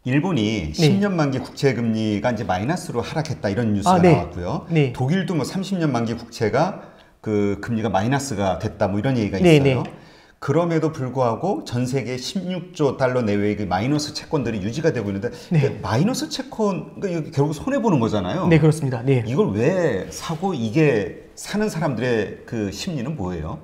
일본이 네. 10년 만기 국채 금리가 이제 마이너스로 하락했다 이런 뉴스가 네. 나왔고요. 네. 독일도 뭐 30년 만기 국채가 그 금리가 마이너스가 됐다 뭐 이런 얘기가 네, 있어요. 네. 그럼에도 불구하고 전 세계 16조 달러 내외의 그 마이너스 채권들이 유지가 되고 있는데 네. 마이너스 채권 그러니까 결국 손해 보는 거잖아요. 네, 그렇습니다. 네. 이걸 왜 사고 이게 사는 사람들의 그 심리는 뭐예요?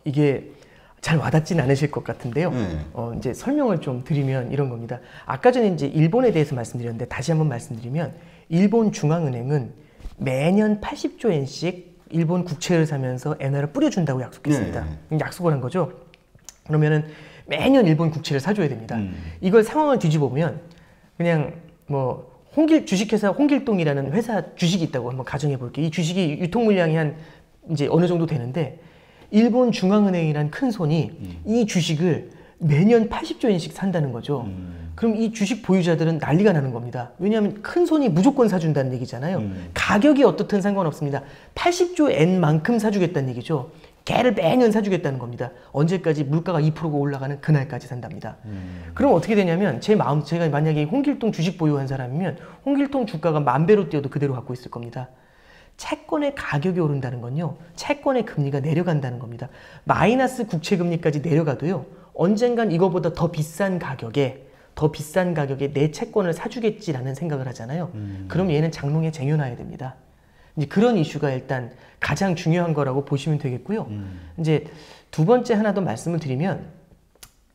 이게 잘 와닿진 않으실 것 같은데요. 네. 이제 설명을 좀 드리면 이런 겁니다. 아까 전에 이제 일본에 대해서 말씀드렸는데 다시 한번 말씀드리면 일본 중앙은행은 매년 80조 엔씩 일본 국채를 사면서 엔화를 뿌려준다고 약속했습니다. 약속을 한 거죠. 그러면은 매년 일본 국채를 사줘야 됩니다. 이걸 상황을 뒤집어 보면 그냥 뭐 주식회사 홍길동이라는 회사 주식이 있다고 한번 가정해 볼게요. 이 주식이 유통 물량이 한 이제 어느 정도 되는데 일본 중앙은행이란 큰 손이 이 주식을 매년 80조 엔씩 산다는 거죠. 그럼 이 주식 보유자들은 난리가 나는 겁니다. 왜냐하면 큰 손이 무조건 사준다는 얘기잖아요. 가격이 어떻든 상관없습니다. 80조 엔만큼 사주겠다는 얘기죠. 걔를 매년 사주겠다는 겁니다. 언제까지? 물가가 2%가 올라가는 그날까지 산답니다. 그럼 어떻게 되냐면 제가 만약에 홍길동 주식 보유한 사람이면 홍길동 주가가 10,000배로 뛰어도 그대로 갖고 있을 겁니다. 채권의 가격이 오른다는 건요, 채권의 금리가 내려간다는 겁니다. 마이너스 국채 금리까지 내려가도요, 언젠간 이거보다 더 비싼 가격에 내 채권을 사주겠지라는 생각을 하잖아요. 그럼 얘는 장롱에 쟁여놔야 됩니다. 이제 그런 이슈가 일단 가장 중요한 거라고 보시면 되겠고요. 이제 두 번째 하나 더 말씀을 드리면,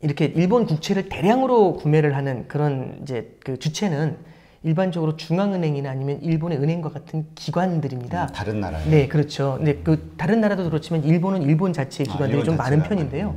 이렇게 일본 국채를 대량으로 구매를 하는 그런 이제 그 주체는 일반적으로 중앙은행이나 아니면 일본의 은행과 같은 기관들입니다. 다른 나라에. 네, 그렇죠. 근데 그 다른 나라도 그렇지만 일본은 일본 자체의 기관들이 좀 많은 편인데요.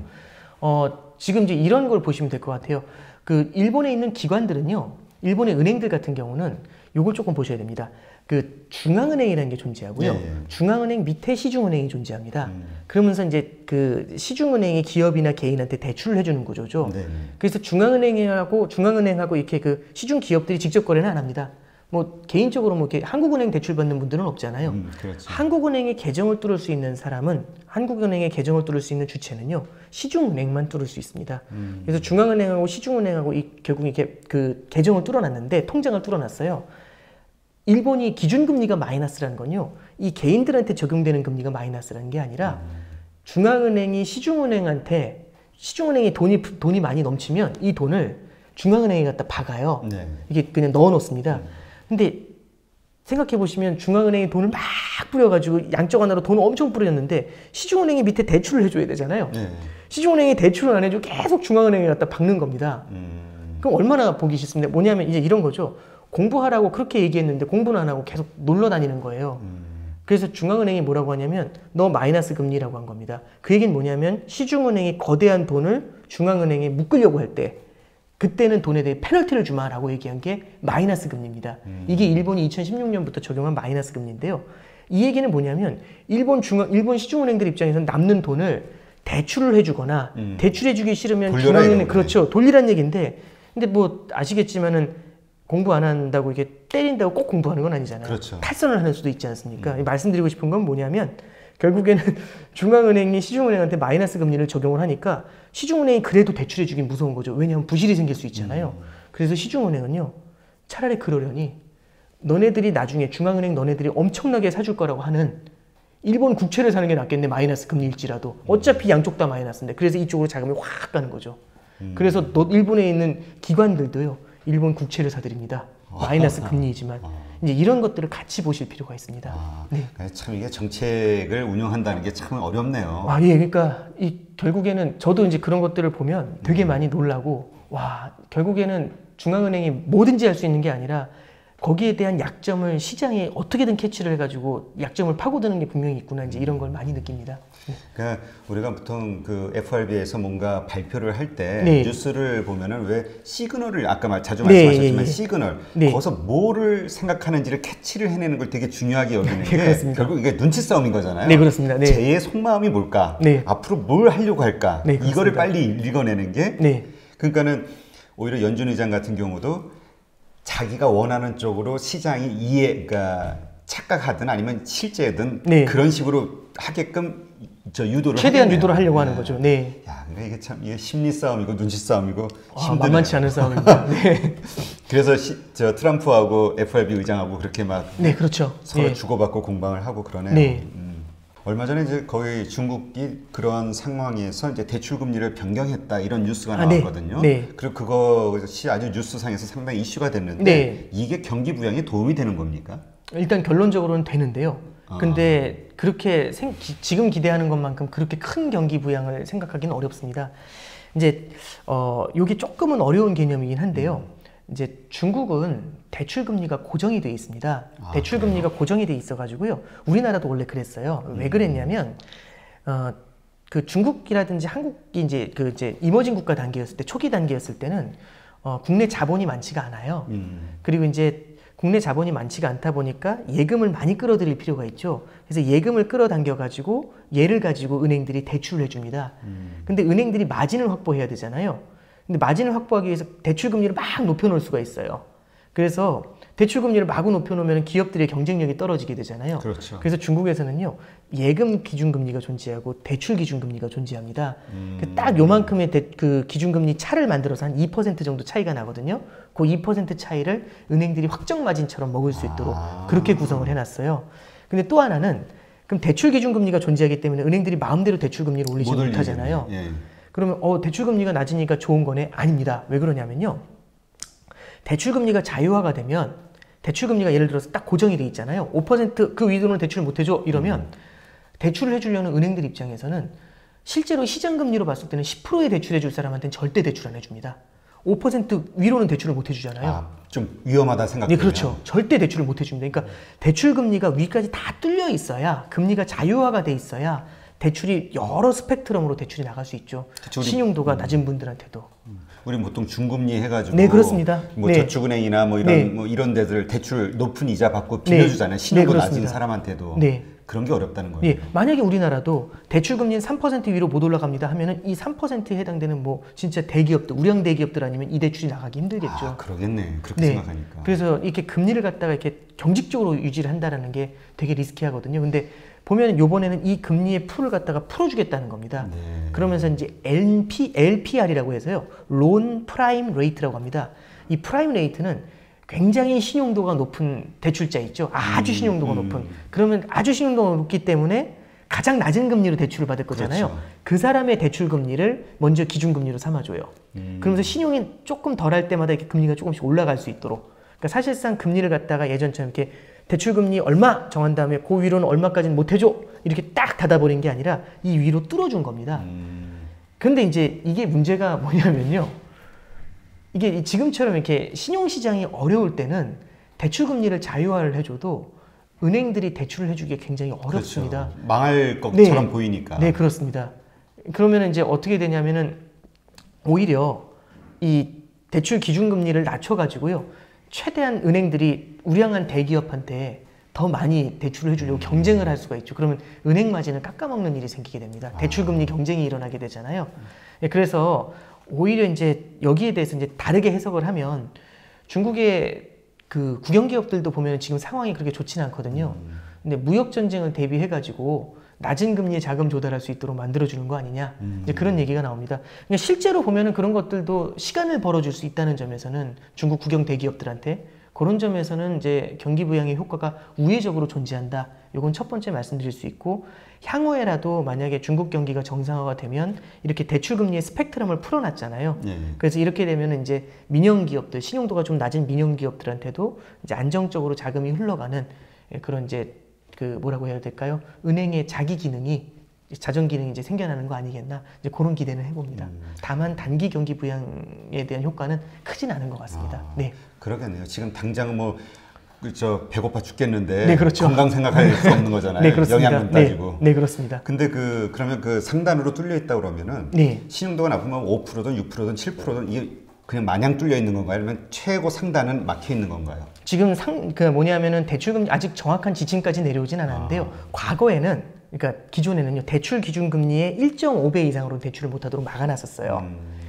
지금 이제 이런 걸 보시면 될 것 같아요. 그 일본에 있는 기관들은요, 일본의 은행들 같은 경우는 요걸 조금 보셔야 됩니다. 그 중앙은행이라는 게 존재하고요. 네. 중앙은행 밑에 시중은행이 존재합니다. 그러면서 이제 그 시중은행이 기업이나 개인한테 대출을 해주는 구조죠. 네. 그래서 중앙은행하고 이렇게 그 시중 기업들이 직접 거래는 안 합니다. 뭐 개인적으로 뭐 이렇게 한국은행 대출 받는 분들은 없잖아요. 그렇죠. 한국은행의 계정을 뚫을 수 있는 사람은 한국은행의 계정을 뚫을 수 있는 주체는요, 시중은행만 뚫을 수 있습니다. 그래서 중앙은행하고 시중은행하고 결국 이렇게 그 계정을 뚫어놨는데, 통장을 뚫어놨어요. 일본이 기준금리가 마이너스라는 건요, 이 개인들한테 적용되는 금리가 마이너스라는 게 아니라 중앙은행이 시중은행이 돈이 많이 넘치면 이 돈을 중앙은행에 갖다 박아요. 네. 이게 그냥 넣어 놓습니다. 근데 생각해 보시면 중앙은행이 돈을 막 뿌려가지고 양쪽 하나로 돈을 엄청 뿌렸는데 시중은행이 밑에 대출을 해줘야 되잖아요. 네. 시중은행이 대출을 안 해주고 계속 중앙은행에 갖다 박는 겁니다. 그럼 얼마나 보기 싫습니까? 뭐냐면 이제 이런 거죠. 공부하라고 그렇게 얘기했는데 공부는 안 하고 계속 놀러 다니는 거예요. 그래서 중앙은행이 뭐라고 하냐면 너 마이너스 금리라고 한 겁니다. 그 얘기는 뭐냐면 시중은행이 거대한 돈을 중앙은행에 묶으려고 할 때 그때는 돈에 대해 페널티를 주마라고 얘기한 게 마이너스 금리입니다. 이게 일본이 2016년부터 적용한 마이너스 금리인데요. 이 얘기는 뭐냐면 일본 시중은행들 입장에서는 남는 돈을 대출을 해주거나 대출해주기 싫으면 중앙은행 그렇죠, 돌리란 얘기인데, 근데 뭐 아시겠지만은 공부 안 한다고 이게 때린다고 꼭 공부하는 건 아니잖아요. 그렇죠. 탈선을 하는 수도 있지 않습니까? 말씀드리고 싶은 건 뭐냐면 결국에는 중앙은행이 시중은행한테 마이너스 금리를 적용을 하니까 시중은행이 그래도 대출해주긴 무서운 거죠. 왜냐하면 부실이 생길 수 있잖아요. 그래서 시중은행은요, 차라리 그러려니 나중에 중앙은행 너네들이 엄청나게 사줄 거라고 하는 일본 국채를 사는 게 낫겠네, 마이너스 금리일지라도. 어차피 양쪽 다 마이너스인데. 그래서 이쪽으로 자금이 확 가는 거죠. 그래서 일본에 있는 기관들도요, 일본 국채를 사드립니다. 마이너스 금리이지만. 이제 이런 것들을 같이 보실 필요가 있습니다. 네. 참 이게 정책을 운영한다는 게 참 어렵네요. 예, 그러니까 결국에는 저도 이제 그런 것들을 보면 되게 많이 놀라고, 결국에는 중앙은행이 뭐든지 할 수 있는 게 아니라 거기에 대한 약점을 시장에 어떻게든 캐치를 해가지고 약점을 파고드는 게 분명히 있구나, 이제 이런 걸 많이 느낍니다. 그러니까 우리가 보통 그 FRB에서 뭔가 발표를 할 때 뉴스를 보면은 왜 시그널을 아까 자주 말씀하셨지만 시그널 거기서 뭐를 생각하는지를 캐치를 해내는 걸 되게 중요하게 여기는 게 결국 이게 눈치 싸움인 거잖아요. 네, 그렇습니다. 쟤의 속마음이 뭘까? 앞으로 뭘 하려고 할까? 이거를 빨리 읽어내는 게 그러니까는 오히려 연준 의장 같은 경우도 자기가 원하는 쪽으로 시장이 그러니까 착각하든 아니면 실제든 네. 그런 식으로 하게끔 유도를 최대한 유도를 하려고 하는 거죠. 네. 야, 이게 참 이게 심리 싸움이고 눈치 싸움이고 만만치 않은 싸움입니다. 네. 그래서 트럼프하고 FRB 의장하고 그렇게 막 네, 그렇죠. 서로 주고받고 공방을 하고 그러네요. 네. 얼마 전에 이제 거의 중국이 그런 상황에서 이제 대출 금리를 변경했다 이런 뉴스가 나왔거든요. 네. 그리고 그것이 아주 뉴스상에서 상당히 이슈가 됐는데 네. 이게 경기 부양에 도움이 되는 겁니까? 일단 결론적으로는 되는데요. 근데 그렇게 지금 기대하는 것만큼 그렇게 큰 경기 부양을 생각하기는 어렵습니다. 이제 이게 조금은 어려운 개념이긴 한데요. 이제 중국은 대출 금리가 고정이 돼 있습니다. 대출 금리가 고정이 돼 있어 가지고요. 우리나라도 원래 그랬어요. 왜 그랬냐면 그 중국이라든지 한국이 이제 이머징 국가 단계였을 때, 초기 단계였을 때는 국내 자본이 많지가 않아요. 그리고 이제 국내 자본이 많지가 않다 보니까 예금을 많이 끌어들일 필요가 있죠. 그래서 예금을 끌어당겨 가지고 얘를 가지고 은행들이 대출을 해줍니다. 근데 은행들이 마진을 확보해야 되잖아요. 근데 마진을 확보하기 위해서 대출 금리를 막 높여놓을 수가 있어요. 그래서 대출 금리를 마구 높여놓으면 기업들의 경쟁력이 떨어지게 되잖아요. 그렇죠. 그래서 중국에서는요, 예금 기준금리가 존재하고 대출 기준금리가 존재합니다. 딱 요만큼의 그 기준금리 차를 만들어서 한 2% 정도 차이가 나거든요. 그 2% 차이를 은행들이 확정 마진처럼 먹을 수 있도록 그렇게 구성을 해놨어요. 근데 또 하나는 그럼 대출 기준금리가 존재하기 때문에 은행들이 마음대로 대출 금리를 올리지 못하잖아요. 예. 그러면 대출 금리가 낮으니까 좋은 거네? 아닙니다. 왜 그러냐면요. 대출 금리가 자유화가 되면 대출 금리가 예를 들어서 딱 고정이 돼 있잖아요. 5% 그 위로는 대출을 못 해줘 이러면 대출을 해주려는 은행들 입장에서는 실제로 시장 금리로 봤을 때는 10%의 대출해 줄 사람한테는 절대 대출 안 해줍니다. 5% 위로는 대출을 못 해주잖아요. 좀 위험하다 생각해요. 네, 그렇죠. 절대 대출을 못 해줍니다. 그러니까 대출 금리가 위까지 다 뚫려 있어야, 금리가 자유화가 돼 있어야 대출이 여러 스펙트럼으로 대출이 나갈 수 있죠. 신용도가 낮은 분들한테도. 우리 보통 중금리 해가지고 네, 그렇습니다. 뭐 네. 저축은행이나 뭐 이런 네. 뭐 이런 데들 대출 높은 이자 받고 빌려주잖아요. 신용도 낮은 사람한테도. 네. 그런 게 어렵다는 거예요. 예, 만약에 우리나라도 대출 금리는 3% 위로 못 올라갑니다 하면은 이 3%에 해당되는 뭐 진짜 대기업들, 우량 대기업들 아니면 이 대출이 나가기 힘들겠죠. 그러겠네. 그렇게 네. 생각하니까. 그래서 이렇게 금리를 갖다가 이렇게 경직적으로 유지를 한다라는 게 되게 리스키하거든요. 근데 보면 요번에는 이 금리의 풀을 갖다가 풀어주겠다는 겁니다. 네. 그러면서 이제 LPR이라고 해서요. 론 프라임 레이트라고 합니다. 이 프라임 레이트는 굉장히 신용도가 높은 대출자 있죠. 아주 신용도가 높은. 그러면 아주 신용도가 높기 때문에 가장 낮은 금리로 대출을 받을 거잖아요. 그렇죠. 그 사람의 대출 금리를 먼저 기준금리로 삼아줘요. 그러면서 신용이 조금 덜할 때마다 이렇게 금리가 조금씩 올라갈 수 있도록. 그러니까 사실상 금리를 갖다가 예전처럼 이렇게 대출금리 얼마 정한 다음에 그 위로는 얼마까지는 못 해줘. 이렇게 딱 닫아버린 게 아니라 이 위로 뚫어준 겁니다. 그런데 이제 이게 문제가 뭐냐면요. 이게 지금처럼 이렇게 신용시장이 어려울 때는 대출금리를 자유화를 해줘도 은행들이 대출을 해주기가 굉장히 어렵습니다. 그렇죠. 망할 것처럼 보이니까. 네, 그렇습니다. 그러면 이제 어떻게 되냐면은 오히려 이 대출 기준금리를 낮춰가지고요. 최대한 은행들이 우량한 대기업한테 더 많이 대출을 해주려고 경쟁을 할 수가 있죠. 그러면 은행 마진을 깎아먹는 일이 생기게 됩니다. 대출금리 경쟁이 일어나게 되잖아요. 그래서 오히려 이제 여기에 대해서 이제 다르게 해석을 하면 중국의 그 국영기업들도 보면 지금 상황이 그렇게 좋지는 않거든요. 근데 무역 전쟁을 대비해가지고 낮은 금리에 자금 조달할 수 있도록 만들어주는 거 아니냐. 이제 그런 얘기가 나옵니다. 그러니까 실제로 보면은 그런 것들도 시간을 벌어줄 수 있다는 점에서는 중국 국영 대기업들한테 그런 점에서는 이제 경기 부양의 효과가 우회적으로 존재한다. 이건 첫 번째 말씀드릴 수 있고 향후에라도 만약에 중국 경기가 정상화가 되면 이렇게 대출 금리의 스펙트럼을 풀어놨잖아요. 그래서 이렇게 되면 이제 민영 기업들, 신용도가 좀 낮은 민영 기업들한테도 이제 안정적으로 자금이 흘러가는 그런 이제 그 뭐라고 해야 될까요? 은행의 자기 기능이 자정 기능이 이제 생겨나는 거 아니겠나? 이제 그런 기대는 해봅니다. 다만 단기 경기 부양에 대한 효과는 크진 않은 것 같습니다. 네. 그러겠네요. 지금 당장 뭐 배고파 죽겠는데 네, 그렇죠. 건강 생각할 수 없는 거잖아요. 네, 그렇습니다. 영양분 따지고. 네, 그렇습니다. 근데 그러면 그 상단으로 뚫려 있다 그러면은 네. 신용도가 나쁘면 5%든 6%든 7%든 이게 그냥 마냥 뚫려 있는 건가요? 아니면 최고 상단은 막혀 있는 건가요? 지금 뭐냐면은 대출금리 아직 정확한 지침까지 내려오진 않았는데요. 과거에는 그러니까 기존에는요 대출 기준금리의 1.5배 이상으로 대출을 못하도록 막아놨었어요.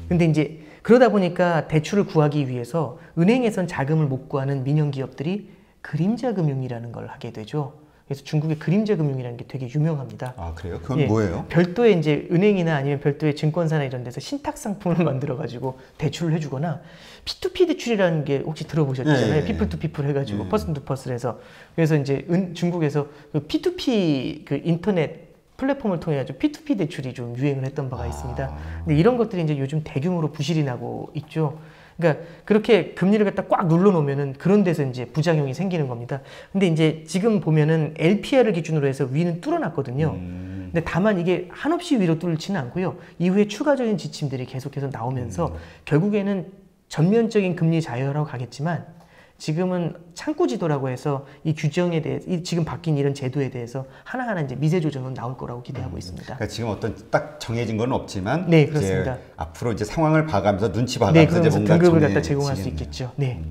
근데 이제 그러다 보니까 대출을 구하기 위해서 은행에선 자금을 못 구하는 민영 기업들이 그림자 금융이라는 걸 하게 되죠. 그래서 중국의 그림자 금융이라는 게 되게 유명합니다. 아, 그래요? 그건 뭐예요? 별도의 이제 은행이나 아니면 별도의 증권사나 이런 데서 신탁 상품을 만들어 가지고 대출을 해주거나 P2P 대출이라는 게 혹시 들어보셨잖아요. 피플 투 피플 해가지고 퍼슨 투 퍼슨 해서 그래서 이제 중국에서 그 P2P 그 인터넷 플랫폼을 통해 가지고 P2P 대출이 좀 유행을 했던 바가 있습니다. 근데 이런 것들이 이제 요즘 대규모로 부실이 나고 있죠. 그러니까 그렇게 금리를 갖다 꽉 눌러놓으면은 그런 데서 이제 부작용이 생기는 겁니다. 근데 이제 지금 보면은 LPR을 기준으로 해서 위는 뚫어놨거든요. 근데 다만 이게 한없이 위로 뚫지는 않고요. 이후에 추가적인 지침들이 계속해서 나오면서 결국에는 전면적인 금리 자유화로 가겠지만 지금은 창구 지도라고 해서 이 규정에 대해 지금 바뀐 이런 제도에 대해서 하나하나 이제 미세 조정은 나올 거라고 기대하고 있습니다. 그러니까 지금 어떤 딱 정해진 건 없지만 네, 그렇습니다. 이제 앞으로 이제 상황을 봐가면서 눈치 봐가면서 네, 이제 뭔가 등급을 갖다 제공할 수 있겠죠. 네.